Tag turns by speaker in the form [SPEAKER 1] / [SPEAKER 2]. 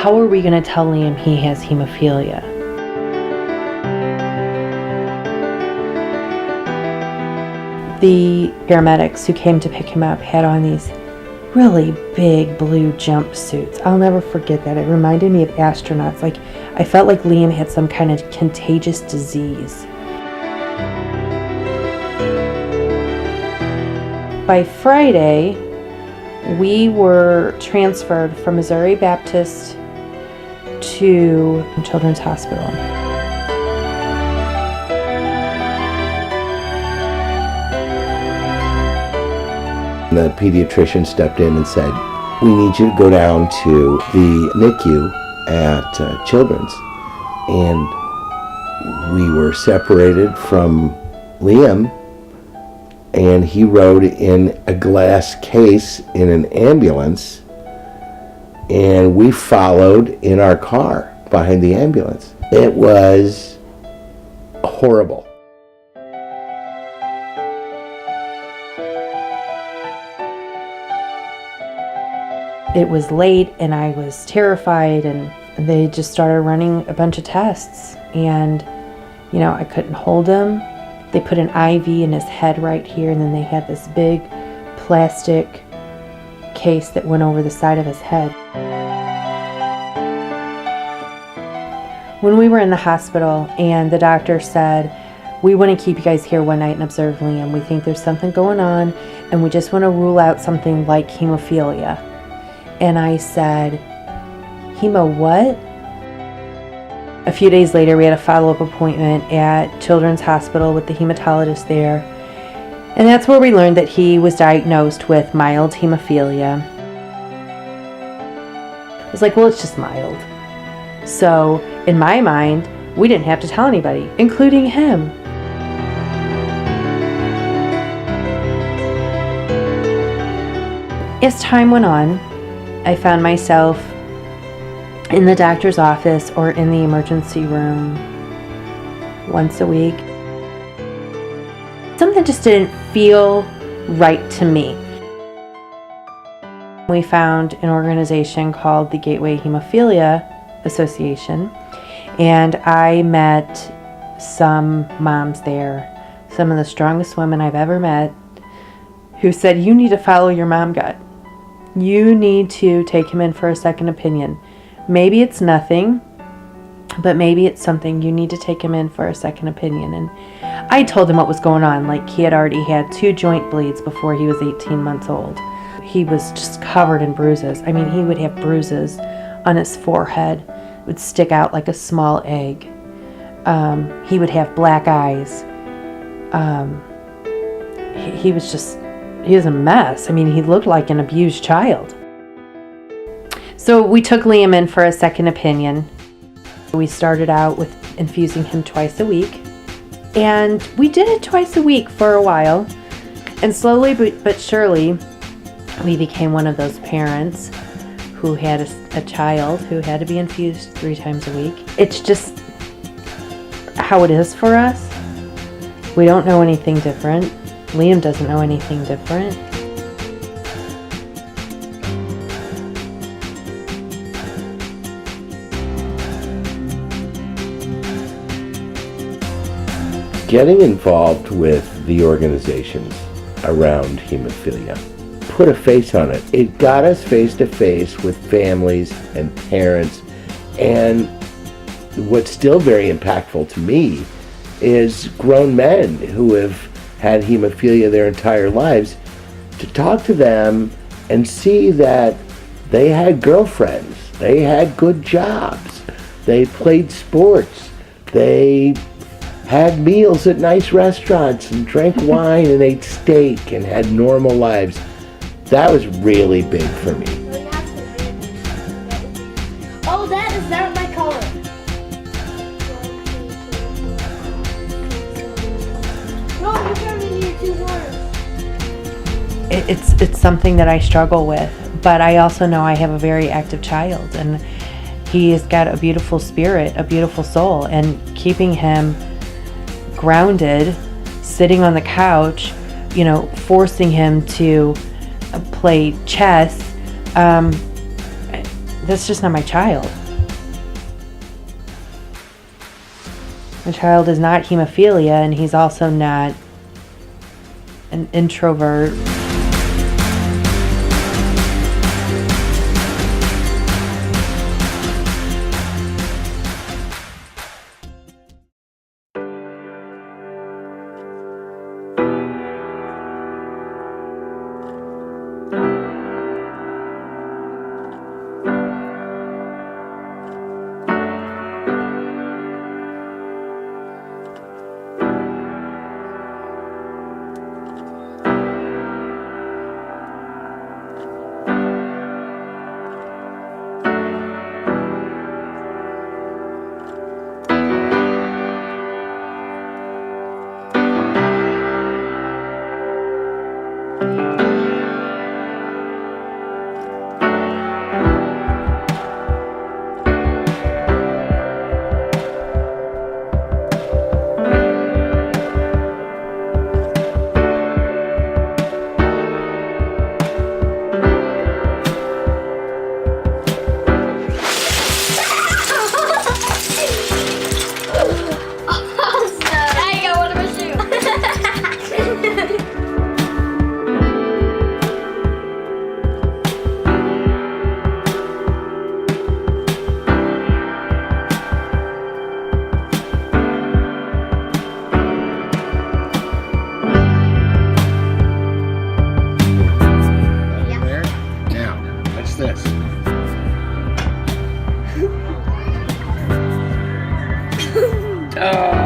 [SPEAKER 1] how are we going to tell Liam he has hemophilia? The paramedics who came to pick him up had on these really big blue jumpsuits. I'll never forget that. It reminded me of astronauts. Like, I felt like Liam had some kind of contagious disease. By Friday, we were transferred from Missouri Baptist to Children's Hospital.
[SPEAKER 2] The pediatrician stepped in and said, "We need you to go down to the NICU at Children's." And we were separated from Liam, and he rode in a glass case in an ambulance, and we followed in our car behind the ambulance. It was horrible.
[SPEAKER 1] It was late and I was terrified, and they just started running a bunch of tests, and I couldn't hold him. They put an IV in his head right here, and then they had this big plastic case that went over the side of his head. When we were in the hospital and the doctor said, "We want to keep you guys here one night and observe Liam. We think there's something going on, and we just want to rule out something like hemophilia." And I said, "Hemo what?" A few days later, we had a follow-up appointment at Children's Hospital with the hematologist there. And that's where we learned that he was diagnosed with mild hemophilia. I was like, well, it's just mild. So in my mind, we didn't have to tell anybody, including him. As time went on, I found myself in the doctor's office or in the emergency room once a week. Something just didn't feel right to me. We found an organization called the Gateway Hemophilia Association, and I met some moms there, some of the strongest women I've ever met, who said, "You need to follow your mom gut. You need to take him in for a second opinion. Maybe it's nothing, but maybe it's something. You need to take him in for a second opinion." And I told him what was going on. Like, he had already had 2 joint bleeds before he was 18 months old. He was just covered in bruises. I mean, he would have bruises on his forehead. It would stick out like a small egg. He would have black eyes. He was a mess. I mean, he looked like an abused child. So we took Liam in for a second opinion. We started out with infusing him twice a week. And we did it twice a week for a while. And slowly but surely, we became one of those parents who had a child who had to be infused 3 times a week. It's just how it is for us. We don't know anything different. Liam doesn't know anything different.
[SPEAKER 2] Getting involved with the organizations around hemophilia put a face on it. It got us face to face with families and parents, and what's still very impactful to me is grown men who have had hemophilia their entire lives, to talk to them and see that they had girlfriends, they had good jobs, they played sports, they had meals at nice restaurants and drank wine and ate steak and had normal lives. That was really big for me.
[SPEAKER 3] Oh, that is not my color. No, you turned into your 2 words.
[SPEAKER 1] It's something that I struggle with, but I also know I have a very active child, and he has got a beautiful spirit, a beautiful soul, and keeping him grounded, sitting on the couch, forcing him to play chess, that's just not my child. My child is not hemophilia, and he's also not an introvert.
[SPEAKER 2] Oh.